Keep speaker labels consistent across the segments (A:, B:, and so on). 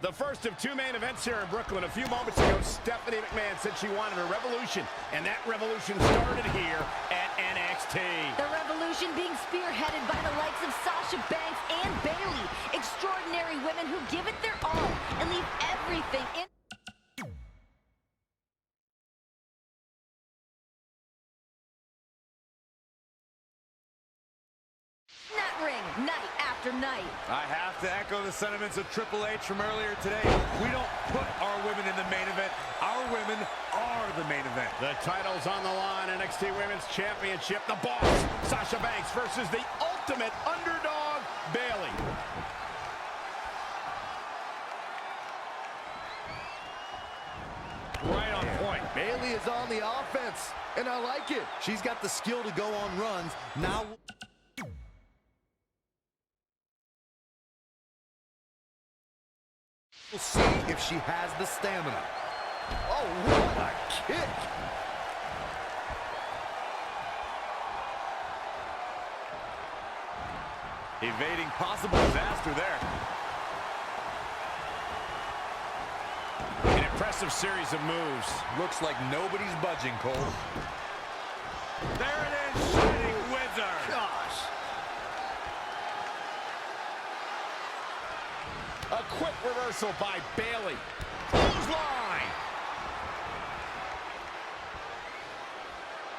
A: The first of two main events here in Brooklyn. A few moments ago, Stephanie McMahon said she wanted a revolution, and that revolution started here at NXT.
B: The revolution being spearheaded by the likes of Sasha Banks and Bayley. Extraordinary women who give it their all and leave everything in. That ring, night after night.
C: I have to echo the sentiments of Triple H from earlier today. We don't put our women in the main event. Our women are the main event.
A: The title's on the line. NXT Women's Championship. The boss, Sasha Banks, versus the ultimate underdog, Bayley.
D: Right on point. Bayley is on the offense, and I like it. She's got the skill to go on runs. Now we'll see if she has the stamina. Oh, what a kick!
C: Evading possible disaster there.
A: An impressive series of moves.
C: Looks like nobody's budging, Cole. There it is, Shining Wizard.
D: Gosh.
A: A quick reversal by Bayley. Clothesline.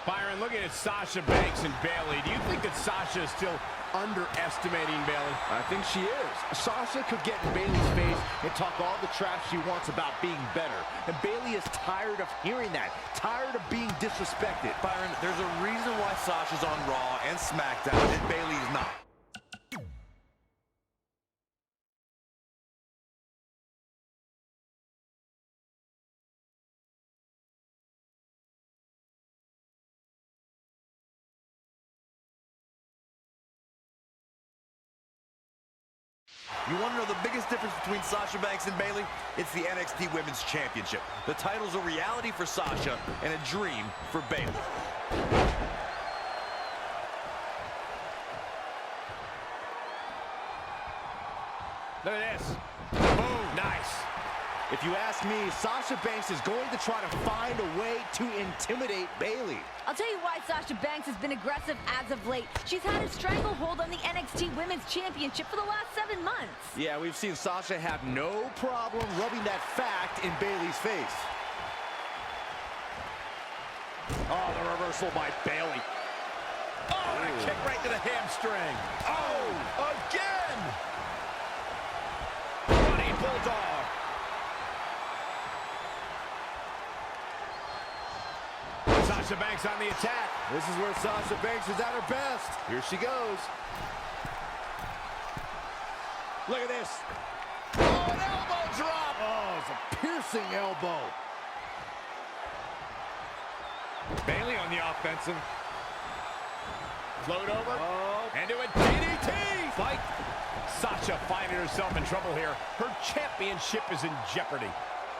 A: Byron, looking at Sasha Banks and Bayley, do you think that Sasha is still underestimating Bayley?
D: I think she is. Sasha could get in Bayley's face and talk all the trash she wants about being better. And Bayley is tired of hearing that, tired of being disrespected.
C: Byron, there's a reason why Sasha's on Raw and SmackDown and Bayley's not. You want to know the biggest difference between Sasha Banks and Bayley? It's the NXT Women's Championship. The title's a reality for Sasha and a dream for Bayley.
A: Look at this. Boom. Nice.
D: If you ask me, Sasha Banks is going to try to find a way to intimidate Bayley.
B: I'll tell you why Sasha Banks has been aggressive as of late. She's had a stranglehold on the NXT Women's Championship for the last 7 months.
D: Yeah, we've seen Sasha have no problem rubbing that fact in Bayley's face.
A: Oh, the reversal by Bayley. Oh, and a kick right to the hamstring. Oh, again. Running Bulldog. Sasha Banks on the attack.
D: This is where Sasha Banks is at her best. Here she goes.
A: Look at this. Oh, an elbow drop.
D: Oh, it's a piercing elbow.
C: Bayley on the offensive.
A: Float over.
D: Oh.
A: Into a DDT. Fight. Sasha finding herself in trouble here. Her championship is in jeopardy.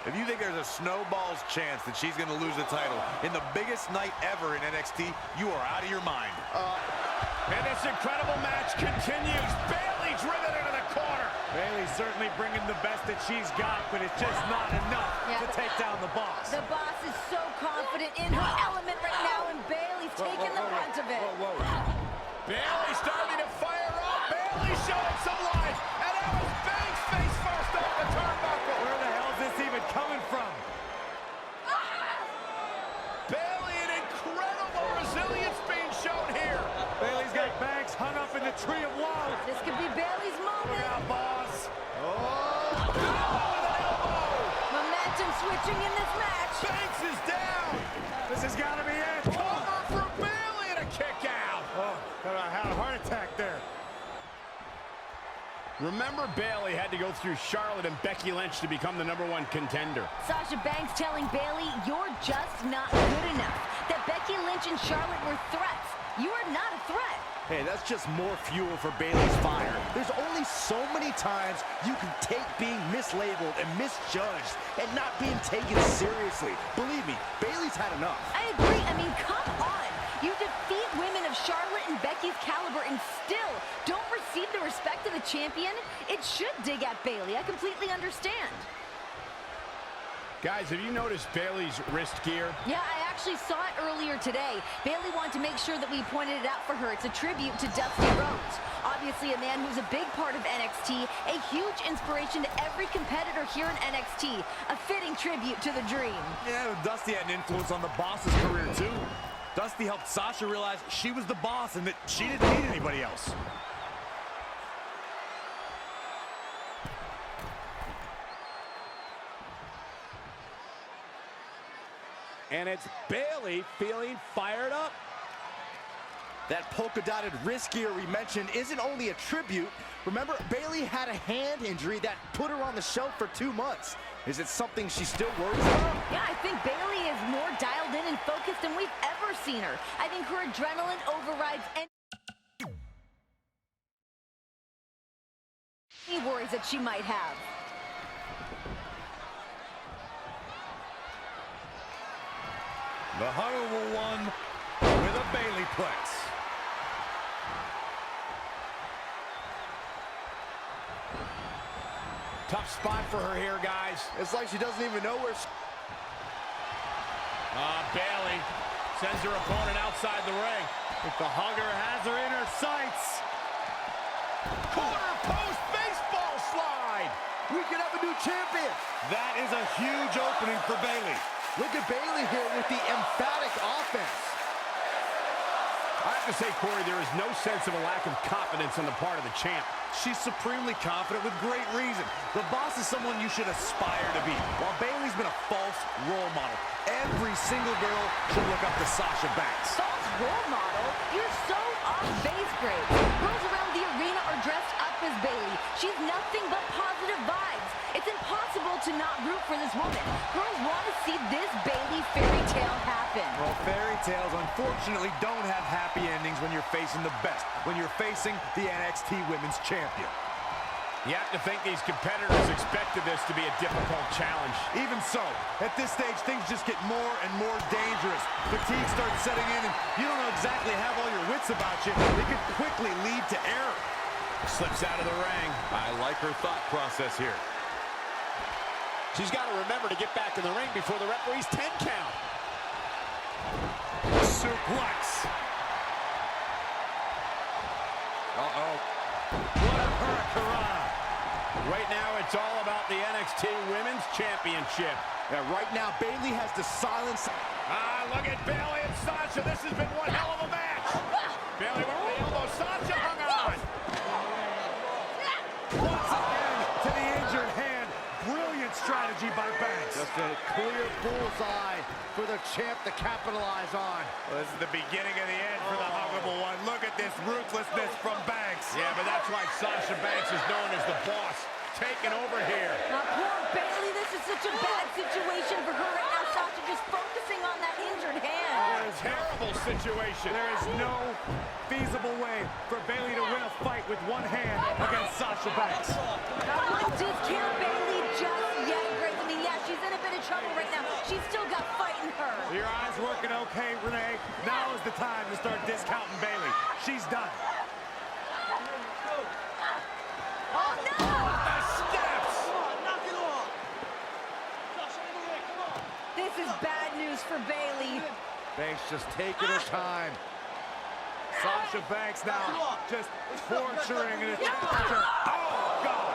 C: If you think there's a snowball's chance that she's going to lose the title in the biggest night ever in NXT, you are out of your mind.
A: And this incredible match continues. Bayley driven into the corner.
C: Bayley's certainly bringing the best that she's got, but it's just not enough to take down the boss.
B: The boss is so confident in her element right now, and Bayley's taking the brunt of it.
A: Bayley starting to fire up. Bayley showing some life. And that was Banks face first off the turnbuckle.
C: Where the hell is this even coming from?
A: Bayley, an incredible resilience being shown here.
C: Bayley's got Banks hung up in the tree of woe.
B: This could be Bayley's moment.
C: Look out, boss.
A: Oh, with an elbow.
B: Momentum switching in this match.
A: Banks is down.
C: This has got to be it.
A: Cover for Bayley and a kick out.
C: Oh, I had a heart attack there.
A: Remember, Bayley had to go through Charlotte and Becky Lynch to become the #1 contender.
B: Sasha Banks telling Bayley, you're just not good enough. That Becky Lynch and Charlotte were threats. You are not a threat.
D: Hey, that's just more fuel for Bayley's fire. There's only so many times you can take being mislabeled and misjudged and not being taken seriously. Believe me, Bayley's had enough.
B: I agree. I mean, come on. You defeat women of Charlotte and Becky's caliber and still don't receive the respect of the champion, it should dig at Bayley. I completely understand.
A: Guys, have you noticed Bayley's wrist gear?
B: Yeah, I actually saw it earlier today. Bayley wanted to make sure that we pointed it out for her. It's a tribute to Dusty Rhodes. Obviously a man who's a big part of NXT, a huge inspiration to every competitor here in NXT. A fitting tribute to the Dream.
C: Yeah, Dusty had an influence on the boss's career too. Dusty helped Sasha realize she was the boss and that she didn't need anybody else.
D: And it's Bayley feeling fired up. That polka-dotted wrist gear we mentioned isn't only a tribute. Remember, Bayley had a hand injury that put her on the shelf for 2 months. Is it something she still worries about?
B: Yeah, I think Bayley is more dialed in and focused than we've ever seen her. I think her adrenaline overrides any worries that she might have.
C: The Honorable One with a Bayley plex.
A: Tough spot for her here, guys.
D: It's like she doesn't even know where
A: Bayley sends her opponent outside the ring.
D: If the hugger has her in her sights.
A: Corner post baseball slide.
D: We could have a new champion.
C: That is a huge opening for Bayley.
D: Look at Bayley here with the emphatic offense.
A: I have to say, Corey, there is no sense of a lack of confidence on the part of the champ.
C: She's supremely confident with great reason. The boss is someone you should aspire to be, while Bayley's been a false role model. Every single girl should look up to Sasha Banks.
B: False role model? You're so off base, Graves. Girls around the arena are dressed up as Bayley. She's nothing but positive vibes. It's impossible to not root for this woman. Girls want to see this Bayley fairy tale happen.
C: Well, fairy tales unfortunately don't have happy endings when you're facing the best, when you're facing the NXT Women's Champion.
A: You have to think these competitors expected this to be a difficult challenge.
C: Even so, at this stage, things just get more and more dangerous. Fatigue starts setting in, and you don't know exactly have all your wits about you. It could quickly lead to error.
A: Slips out of the ring.
C: I like her thought process here.
A: She's got to remember to get back in the ring before the referee's 10 count.
C: Suplex. Uh-oh. What a hurricane.
A: Right now, it's all about the NXT Women's Championship.
D: Yeah, right now, Bayley has to silence.
A: Look at Bayley and Sasha. This has been one hell of a match. Bayley with the elbow. Sasha hung on.
C: Once again, to the injured hand. Brilliant strategy by Banks.
D: Just a clear bullseye for the champ to capitalize on.
C: Well, this is the beginning of the end for the Huggable One. Look at this ruthlessness from Banks.
A: Yeah, but that's why Sasha Banks is known as the boss. Taking over here.
B: Poor Bayley, this is such a bad situation for her right now. Sasha just focusing on that injured hand.
A: Terrible situation.
C: There is no feasible way for Bayley to win a fight with one hand against Sasha Banks.
B: I wouldn't discount Bayley just yet, Grace. I mean, yeah, she's in a bit of trouble right now. She's still got fight in her.
C: Your eyes working okay, Renee. Now is the time to start discounting Bayley. She's done.
B: Oh, no!
A: The steps.
B: This is bad news for Bayley.
D: Banks just taking her time.
C: Sasha Banks now just torturing and torture. Oh, God.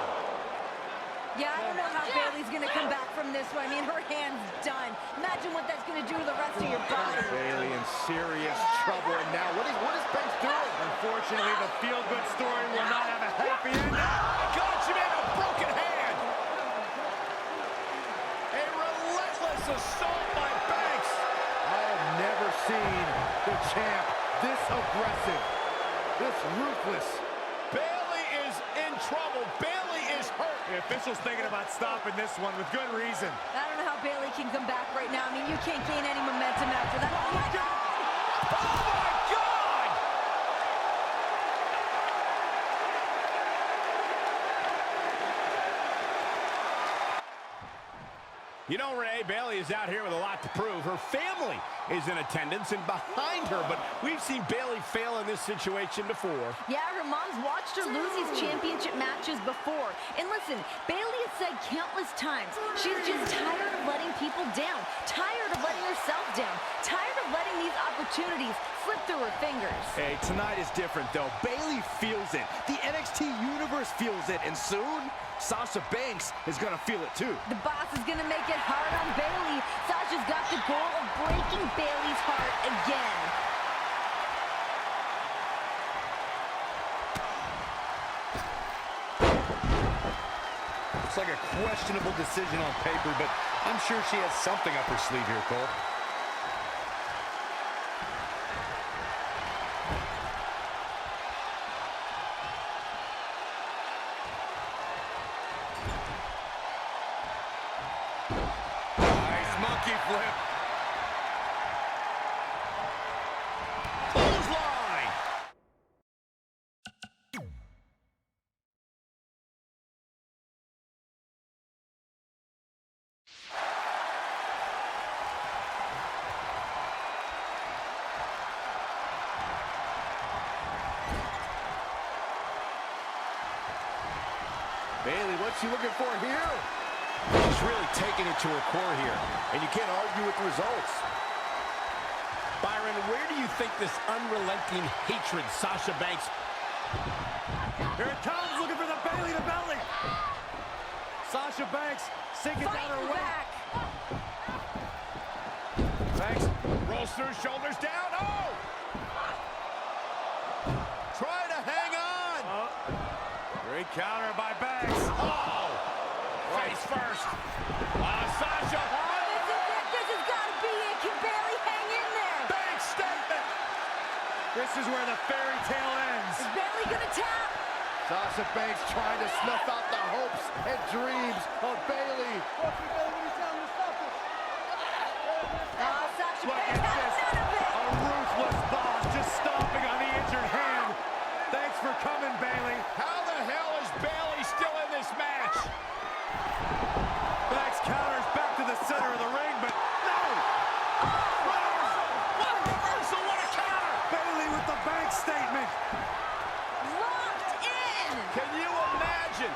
B: Yeah, I don't know how Bayley's going to come back from this one. I mean, her hand's done. Imagine what that's going to do to the rest of your body.
D: Bayley in serious trouble. And now, what is Banks doing?
C: Unfortunately, the feel-good story will not have a happy ending.
A: Oh, God, she made a broken hand. A relentless assault by Banks.
D: I have never seen the champ this aggressive, this ruthless.
A: Bayley is in trouble. Bayley is hurt.
C: The official's thinking about stopping this one with good reason.
B: I don't know how Bayley can come back right now. I mean, you can't gain any momentum after that. Oh, my God!
A: Oh, my God! You know, Ray, Bayley is out here with a lot to prove. Her family is in attendance and behind her, but we've seen Bayley fail in this situation before.
B: Yeah, her mom's watched her lose these championship matches before. And listen, Bayley has said countless times, she's just tired of letting people down, tired of letting herself down, tired of letting these opportunities slip through her fingers.
D: Hey, tonight is different, though. Bayley feels it. The NXT Universe feels it. And soon, Sasha Banks is going to feel it, too.
B: The boss is going to make it hard on Bayley. Sasha's got the goal of breaking Bayley's heart again.
C: Looks like a questionable decision on paper, but I'm sure she has something up her sleeve here, Cole. Nice monkey flip.
A: Clothesline!
D: Bayley, what's she looking for here?
A: She's really taking it to her core here.
D: And you can't argue with the results.
A: Byron, where do you think this unrelenting hatred Sasha Banks...
D: Here it comes, looking for the Bayley to belly. Sasha Banks sinking down her way.
A: Banks rolls through, shoulders down. Oh! Try to hang on.
D: Great counter by Banks.
A: Oh! Face first. Sasha.
B: This has got to be it. Can Bayley hang in there?
A: Banks statement.
D: This is where the fairy tale ends.
B: Is Bayley going to tap?
D: Sasha Banks trying to snuff out the hopes and dreams of Bayley.
B: Sasha
D: Look
B: Banks
D: at
B: has
D: this.
B: none of it.
D: A ruthless boss just stomping on the injured hand. Thanks for coming, Bayley.
A: How the hell is Bayley still in this match?
D: Banks counters back to the center of the ring, but no!
A: What a reversal, what a counter!
D: Bayley with the Banks statement.
B: Locked in.
A: Can you imagine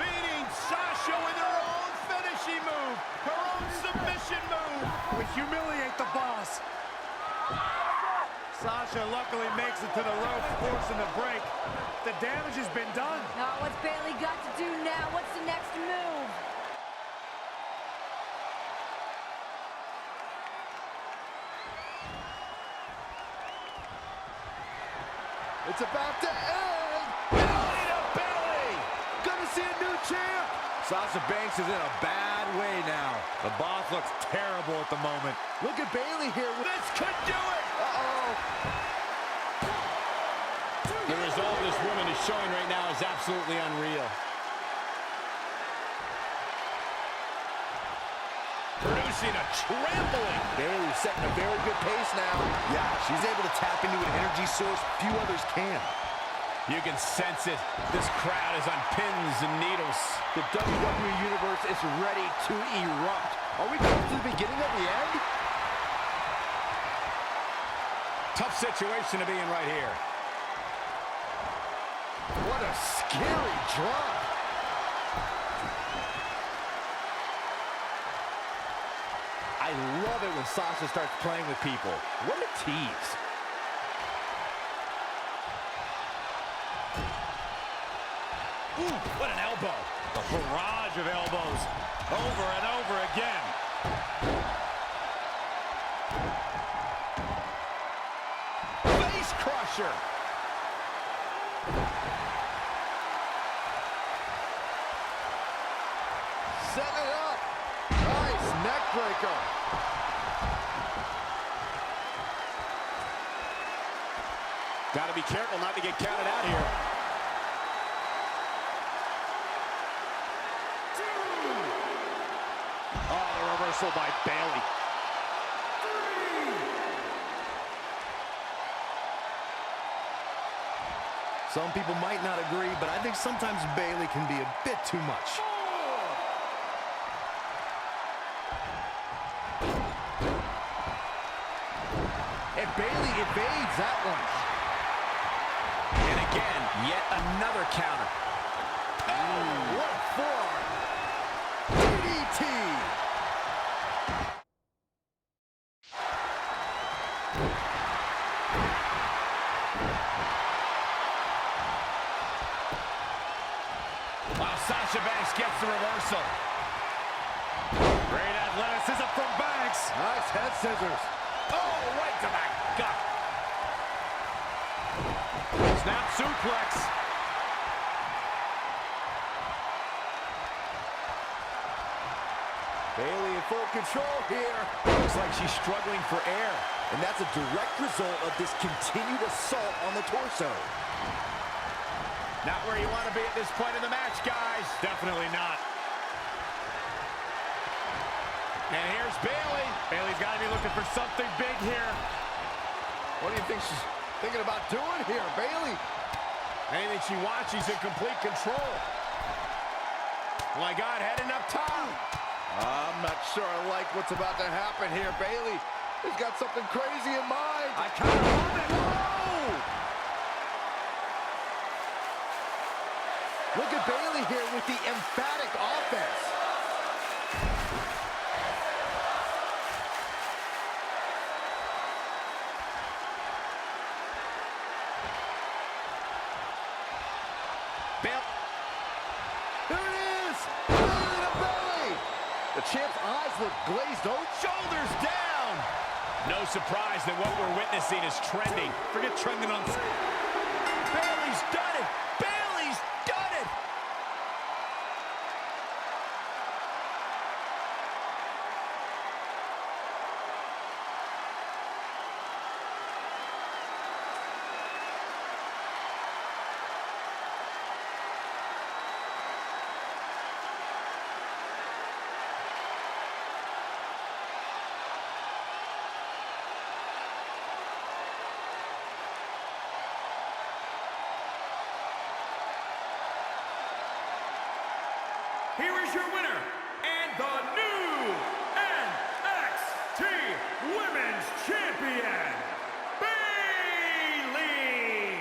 A: beating Sasha with her own finishing move, her own submission move?
D: We humiliate the boss. Sasha luckily makes it to the rope, forcing the break. The damage has been done.
B: Now, what's Bayley got to do now? What's the next move?
D: It's about to end.
A: Belly to belly!
D: Gonna see a new champ. Sasha Banks is in a bad way now. The boss looks terrible at the moment. Look at Bayley here.
A: This could do it!
D: Uh-oh.
A: The result this woman is showing right now is absolutely unreal. Producing a trampling.
D: Bayley setting a very good pace now. Yeah, she's able to tap into an energy source few others can.
A: You can sense it. This crowd is on pins and needles.
D: The WWE Universe is ready to erupt. Are we close to the beginning of the end?
A: Tough situation to be in right here.
D: What a scary drop. I love it when Sasha starts playing with people. What a tease.
A: Ooh, what an elbow.
D: A barrage of elbows over and over again.
A: Face crusher.
D: Set it up. Nice neck breaker.
A: Got to be careful not to get counted out here.
D: Oh, the reversal by Bayley. Some people might not agree, but I think sometimes Bayley can be a bit too much. that one.
A: And again, yet another counter.
D: Oh, what a forearm. DDT.
A: Wow, Sasha Banks gets the reversal.
C: Great athleticism from Banks.
D: Nice head scissors.
A: Oh, right to the gut.
C: Snap suplex.
D: Bayley in full control here.
A: Looks like she's struggling for air.
D: And that's a direct result of this continued assault on the torso.
A: Not where you want to be at this point in the match, guys.
C: Definitely not.
A: And here's Bayley.
C: Bayley's got to be looking for something big here.
D: What do you think she's thinking about doing here, Bayley?
A: Anything she wants, she's in complete control. Oh my God, heading up top.
D: I'm not sure I like what's about to happen here. Bayley has got something crazy in mind.
C: I kind of love it.
D: Whoa! Look at Bayley here with the emphatic offense. There it is! Bayley to Bayley! The champ's eyes look glazed over.
A: Shoulders down. No surprise that what we're witnessing is trending.
C: Forget trending on...
A: Bayley's done it. Bayley's done it.
E: Here is your winner, and the new NXT Women's Champion, Bayley!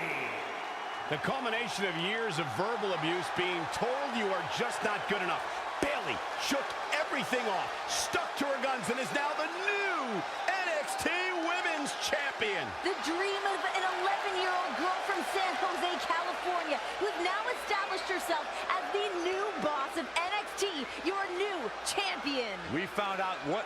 A: The culmination of years of verbal abuse, being told you are just not good enough. Bayley shook everything off, stuck to her guns, and is now the new NXT Women's Champion.
B: The dream of an 11-year-old girl from San Jose, California, who has now established herself as the new boss of NXT, your new champion.
C: We found out what...